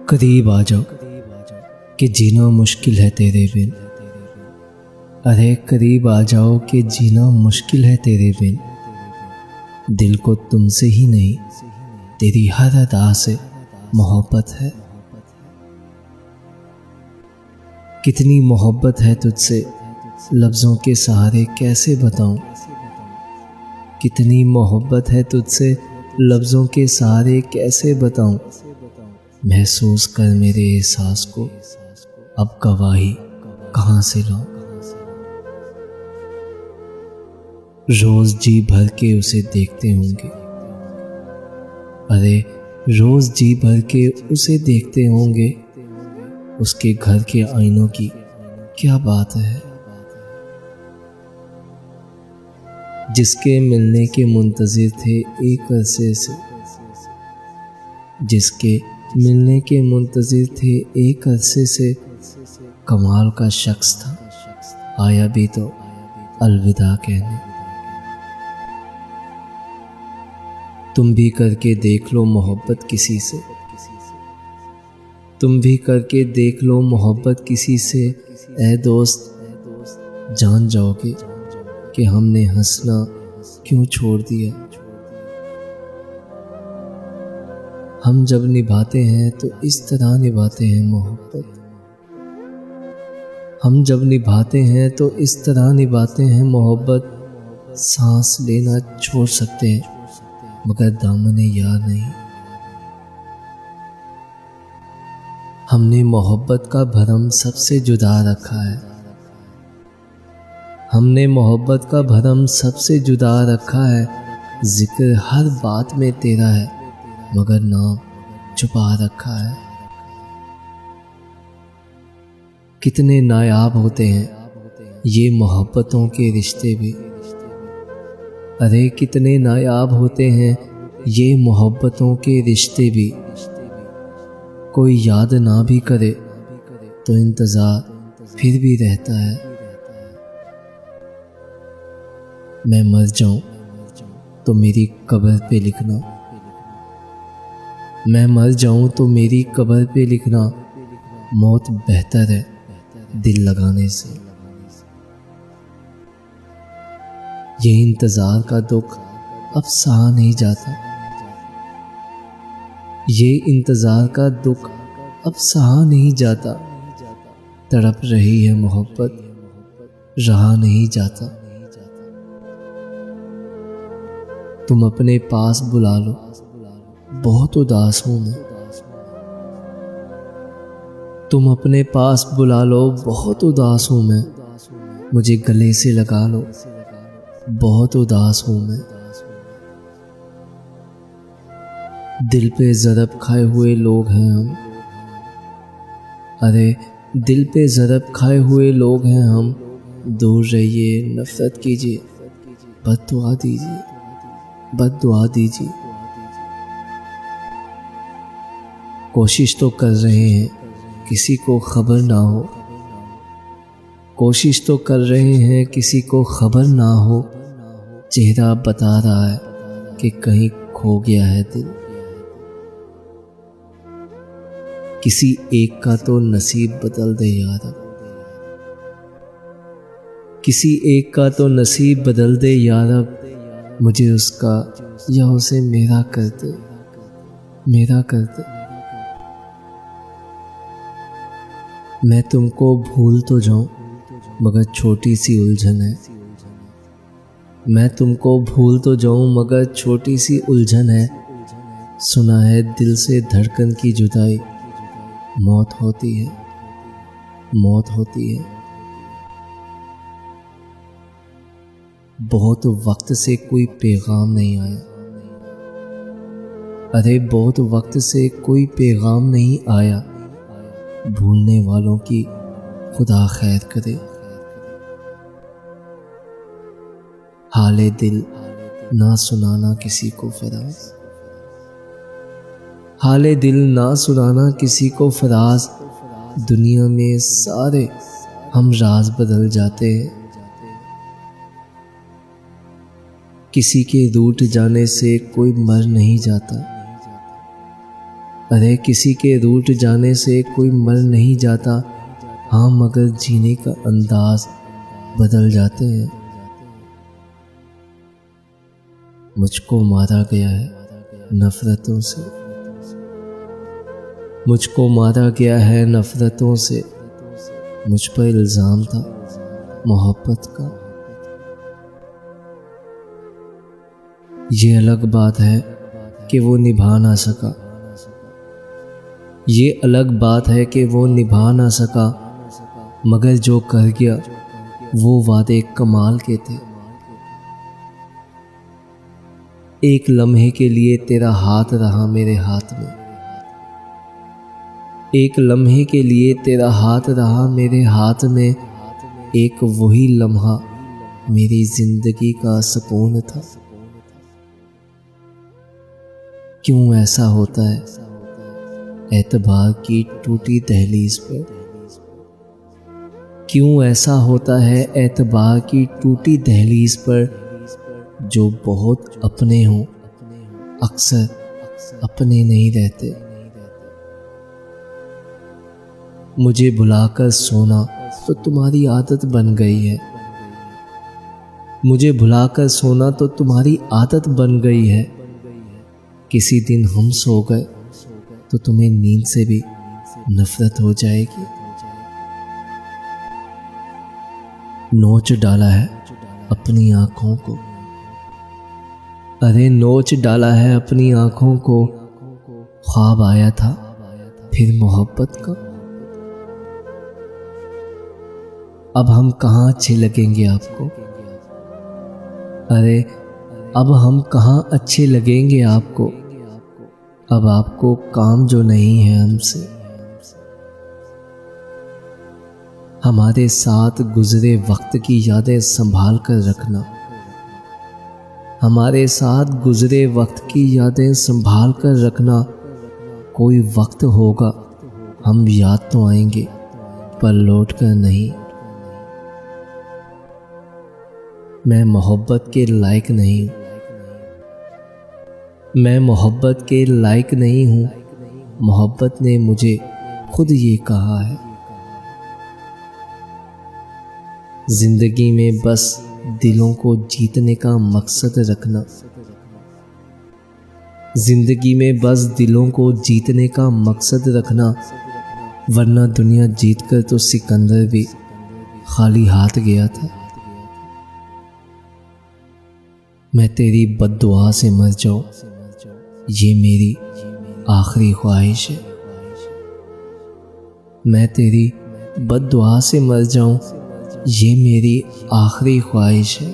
करीब आ जाओ कि जीना मुश्किल है तेरे बिन। अरे करीब आ जाओ कि जीना मुश्किल है तेरे बिन। दिल को तुमसे ही नहीं तेरी हर अदा से मोहब्बत है। कितनी मोहब्बत है तुझसे लफ्ज़ों के सहारे कैसे बताऊं। कितनी मोहब्बत है तुझसे लफ्ज़ों के सहारे कैसे बताऊं। महसूस कर मेरे एहसास को अब गवाही कहाँ से लाऊं। रोज़ जी भर के उसे देखते होंगे। अरे रोज़ जी भर के उसे देखते होंगे। उसके घर के आईनों की क्या बात है। जिसके मिलने के मुंतज़िर थे एक अरसे से। जिसके मिलने के मुंतज़िर थे एक अरसे से। कमाल का शख्स था आया भी तो अलविदा कहने। तुम भी करके देख लो मोहब्बत किसी से। तुम भी करके देख लो मोहब्बत किसी से। ऐ दोस्त जान जाओगे कि हमने हंसना क्यों छोड़ दिया। हम जब निभाते हैं तो इस तरह निभाते हैं मोहब्बत। हम जब निभाते हैं तो इस तरह निभाते हैं मोहब्बत। सांस लेना छोड़ सकते हैं मगर दामने यार नहीं। हमने मोहब्बत का भरम सबसे जुदा रखा है। हमने मोहब्बत का भरम सबसे जुदा रखा है। जिक्र हर बात में तेरा है मगर नाम छुपा रखा है। कितने नायाब होते हैं ये मोहब्बतों के रिश्ते भी। अरे कितने नायाब होते हैं ये मोहब्बतों के रिश्ते भी। कोई याद ना भी करे तो इंतज़ार फिर भी रहता है। मैं मर जाऊं तो मेरी कब्र पे लिखना। मैं मर जाऊं तो मेरी कब्र पे लिखना। मौत बेहतर है दिल लगाने से। ये इंतज़ार का दुख अब सहा नहीं जाता। ये इंतज़ार का दुख अब सहा नहीं जाता। तड़प रही है मोहब्बत रहा नहीं जाता। तुम अपने पास बुला लो बहुत उदास हूँ मैं। तुम अपने पास बुला लो बहुत उदास हूँ मैं। मुझे गले से लगा लो बहुत उदास हूँ मैं। दिल पे ज़रब खाए हुए लोग हैं हम। अरे दिल पे ज़रब खाए हुए लोग हैं हम। दूर रहिए नफ़रत कीजिए बद्दुआ दीजिए बद्दुआ दीजिए। कोशिश तो कर रहे हैं किसी को खबर ना हो। कोशिश तो कर रहे हैं किसी को खबर ना हो। चेहरा बता रहा है कि कहीं खो गया है दिल। किसी एक का तो नसीब बदल दे यार। किसी एक का तो नसीब बदल दे यार। मुझे उसका या उसे मेरा कर दे मेरा कर दे। मैं तुमको भूल तो जाऊं मगर छोटी सी उलझन है। मैं तुमको भूल तो जाऊं मगर छोटी सी उलझन है। सुना है दिल से धड़कन की जुदाई मौत होती है मौत होती है। बहुत वक्त से कोई पैगाम नहीं आया। अरे बहुत वक्त से कोई पैगाम नहीं आया। भूलने वालों की खुदा खैर करे। हाले दिल ना सुनाना किसी को फराज। हाले दिल ना सुनाना किसी को फराज। दुनिया में सारे हम राज बदल जाते हैं। किसी के रूठ जाने से कोई मर नहीं जाता। अरे किसी के रूठ जाने से कोई मर नहीं जाता, हाँ मगर जीने का अंदाज बदल जाते हैं। मुझको मारा गया है नफरतों से, मुझको मारा गया है नफरतों से। मुझ पर इल्ज़ाम था मोहब्बत का। ये अलग बात है कि वो निभा ना सका, ये अलग बात है कि वो निभा ना सका, मगर जो कर गया वो वादे कमाल के थे। एक लम्हे के लिए तेरा हाथ रहा मेरे हाथ में, एक लम्हे के लिए तेरा हाथ रहा मेरे हाथ में। एक वही लम्हा मेरी जिंदगी का सुकून था। क्यों ऐसा होता है एतबार की टूटी दहलीज पर, क्यों ऐसा होता है एतबार की टूटी दहलीज पर। जो बहुत अपने हों अक्सर अपने नहीं रहते। मुझे भुलाकर सोना तो तुम्हारी आदत बन गई है, मुझे भुलाकर सोना तो तुम्हारी आदत बन गई है। किसी दिन हम सो गए तो तुम्हें नींद से भी नफरत हो जाएगी। नोच डाला है अपनी आंखों को, अरे नोच डाला है अपनी आंखों को। ख्वाब आया था फिर मोहब्बत का। अब हम कहाँ अच्छे लगेंगे आपको, अरे अब हम कहाँ अच्छे लगेंगे आपको। अब आपको काम जो नहीं है हमसे। हमारे साथ गुजरे वक्त की यादें संभाल कर रखना, हमारे साथ गुजरे वक्त की यादें संभाल कर रखना। कोई वक्त होगा हम याद तो आएंगे पर लौट कर नहीं। मैं मोहब्बत के लायक नहीं हूँ, मैं मोहब्बत के लायक नहीं हूँ। मोहब्बत ने मुझे खुद ये कहा है। जिंदगी में बस दिलों को जीतने का मकसद रखना, जिंदगी में बस दिलों को जीतने का मकसद रखना। वरना दुनिया जीतकर तो सिकंदर भी खाली हाथ गया था। मैं तेरी बद्दुआ से मर जाऊं ये मेरी आखिरी ख्वाहिश है। मैं तेरी बद्दुआ से मर जाऊं ये मेरी आखिरी ख्वाहिश है,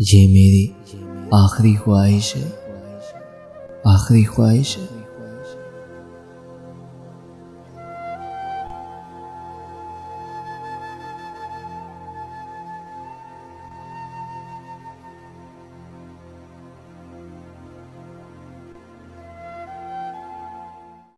ये मेरी आखिरी ख्वाहिश है, आखिरी ख्वाहिश है।